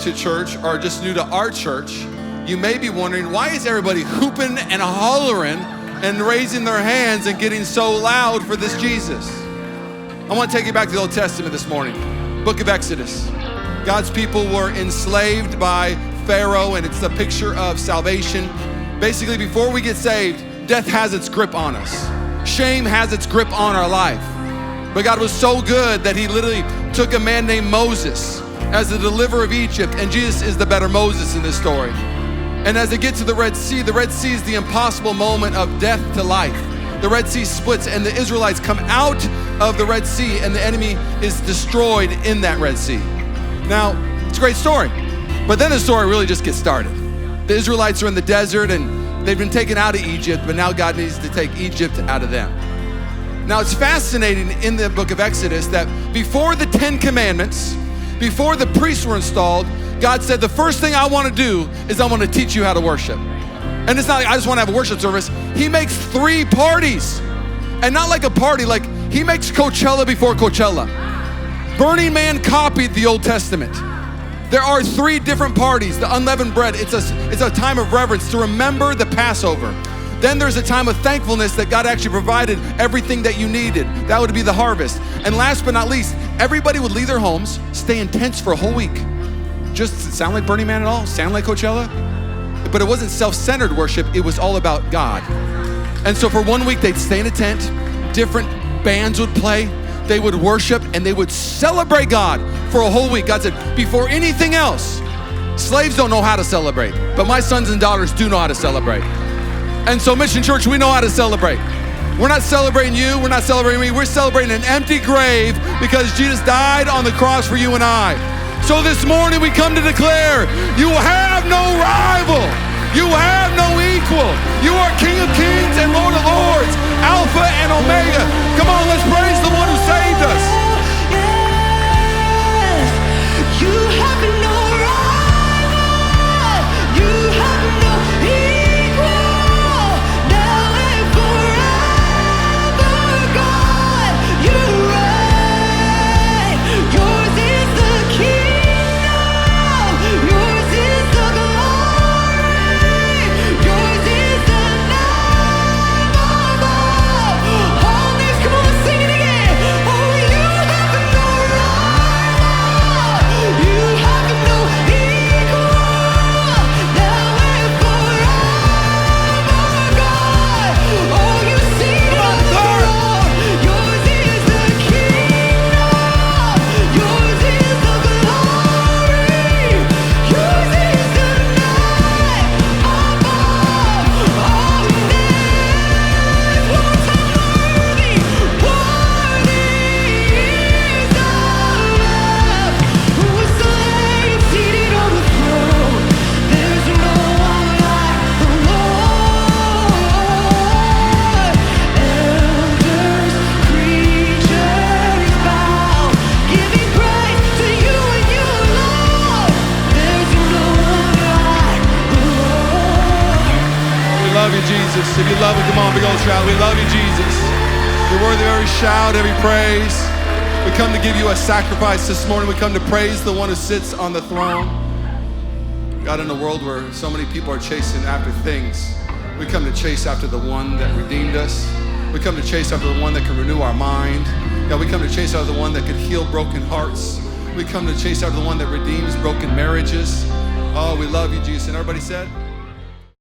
to church or just new to our church, you may be wondering, why is everybody hooping and hollering and raising their hands and getting so loud for this Jesus? I want to take you back to the Old Testament this morning. Book of Exodus. God's people were enslaved by Pharaoh, and it's a picture of salvation. Basically, before we get saved, death has its grip on us. Shame has its grip on our life. But God was so good that he literally took a man named Moses as the deliverer of Egypt, and Jesus is the better Moses in this story. And as they get to the Red Sea is the impossible moment of death to life. The Red Sea splits and the Israelites come out of the Red Sea and the enemy is destroyed in that Red Sea. Now, it's a great story, but then the story really just gets started. The Israelites are in the desert and they've been taken out of Egypt, but now God needs to take Egypt out of them. Now, it's fascinating in the book of Exodus that before the 10 Commandments, before the priests were installed, God said, the first thing I want to do is I want to teach you how to worship. And it's not like I just want to have a worship service. He makes 3 parties. And not like a party, like he makes Coachella before Coachella. Burning Man copied the Old Testament. There are 3 different parties. The unleavened bread, it's a time of reverence to remember the Passover. Then there's a time of thankfulness that God actually provided everything that you needed. That would be the harvest. And last but not least, everybody would leave their homes, stay in tents for a whole week. Does it sound like Burning Man at all? Sound like Coachella? But it wasn't self-centered worship, it was all about God. And so for 1 week, they'd stay in a tent, different bands would play, they would worship, and they would celebrate God for a whole week. God said, before anything else, slaves don't know how to celebrate, but my sons and daughters do know how to celebrate. And so Mission Church, we know how to celebrate. We're not celebrating you, we're not celebrating me, we're celebrating an empty grave because Jesus died on the cross for you and I. So this morning we come to declare, you have no rival, you have no equal. You are King of Kings and Lord of Lords, Alpha and Omega. Come on, let's praise the one who saved us. Yes, you have no rival, you have no equal, now and forever, God, you reign. Yours is the kingdom, yours is the glory, yours is the name above all names. Come on, sing it again. Oh, you have no rival, you have no equal, now and forever, God. Oh, you sit on the throne. Yours is the kingdom, yours is the glory, yours is the name above all names. One time, worthy is the Lamb who was slain, seated on the throne. There's no one like the Lord. Elders, creatures bow, giving praise to you and you alone. There's no one like the Lord. We love you, Jesus. If you love it, come on, big old shout. We love you, Jesus. You're worthy of every shout, every praise. We come to give you a sacrifice this morning. We come to praise the one who sits on the throne. God, in a world where so many people are chasing after things, we come to chase after the one that redeemed us. We come to chase after the one that can renew our mind. God, we come to chase after the one that can heal broken hearts. We come to chase after the one that redeems broken marriages. Oh, we love you, Jesus. And everybody said?